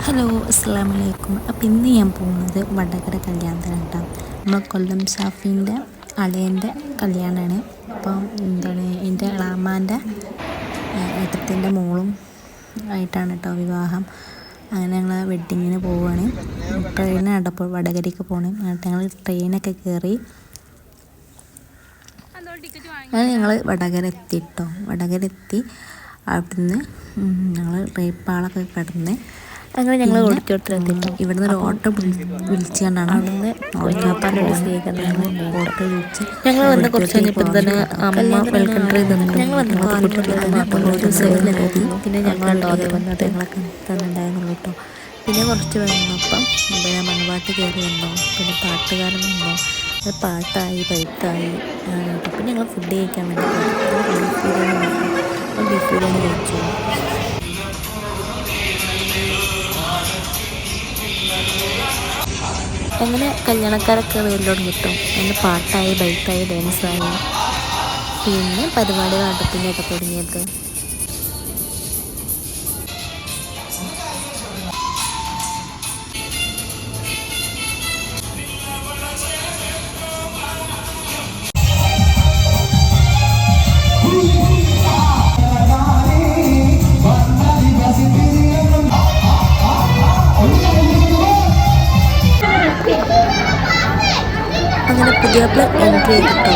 Hello അസ്സലാമു അലൈക്കും. അപ്പോൾ ഇന്ന് ഞാൻ പോകുന്നത് വടകര കല്യാണത്തിനാണ് കേട്ടോ. നമ്മൾ കൊല്ലം ഷാഫീൻ്റെ അളിയൻ്റെ കല്യാണമാണ്. അപ്പം എൻ്റെ ഇളാമാൻ്റെ ഏട്ടത്തിൻ്റെ മോളും ആയിട്ടാണ് കേട്ടോ വിവാഹം. അങ്ങനെ ഞങ്ങൾ വെഡ്ഡിങ്ങിന് പോവുകയാണ്. ട്രെയിനാണ് അപ്പോൾ വടകരയ്ക്ക് പോകണം. എന്നിട്ട് ഞങ്ങൾ ട്രെയിനൊക്കെ കയറി അങ്ങനെ ഞങ്ങൾ വടകര എത്തി കേട്ടോ. വടകര എത്തി അവിടുന്ന് ഞങ്ങൾ റേപ്പാളൊക്കെ കിടന്ന് അങ്ങനെ ഞങ്ങൾ ഓടിച്ചോട്ടെത്തിട്ടോ. ഇവിടുന്ന് ഒരു ഓട്ടോ വിളിച്ചു കണ്ടാണ് അവിടുന്ന് ഓട്ടോ വിളിച്ച് ഞങ്ങൾ വന്ന് കുറച്ച് കഴിഞ്ഞപ്പോൾ തന്നെ അമ്മ വെൽക്കം ഡ്രൈവ് തന്നിട്ട് ഞങ്ങൾ വന്ന് സൈഡിലെത്തി. പിന്നെ ഞങ്ങളുണ്ടോ അത് വന്നത് ഞങ്ങളൊക്കെ തന്നിട്ടുണ്ടായിരുന്നുള്ളൂ കേട്ടോ. പിന്നെ കുറച്ച് വന്നപ്പം പിന്നെ മൺപാട്ട് കയറി വന്നോ, പിന്നെ പാട്ടുകാരൻ വന്നോ, പാട്ടായി പൈത്തായി. അപ്പം ഞങ്ങൾ ഫുഡ് കഴിക്കാൻ വേണ്ടി ബീഫ് ബിരിയാണി കഴിച്ചു. അങ്ങനെ കല്യാണക്കാരൊക്കെ വേലോട് കിട്ടും. അങ്ങനെ പാട്ടായി ബൈക്കായി ഡാൻസായി പിന്നെ പരിപാടി നാട്ടത്തിൻ്റെയൊക്കെ തുടങ്ങിയത്. അങ്ങനെ പുതിയാപ്പിള എൻട്രി ചെയ്തിട്ടോ.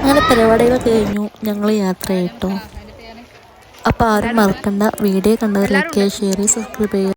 അങ്ങനെ പരിപാടികൾ കഴിഞ്ഞു, ഞങ്ങൾ യാത്ര ചെയ്തു. അപ്പോൾ ആരും മറക്കണ്ട, വീഡിയോ കണ്ടവർ ലൈക്ക് ചെയ്യുക, ഷെയർ ചെയ്യുക, സബ്സ്ക്രൈബ് ചെയ്യുക.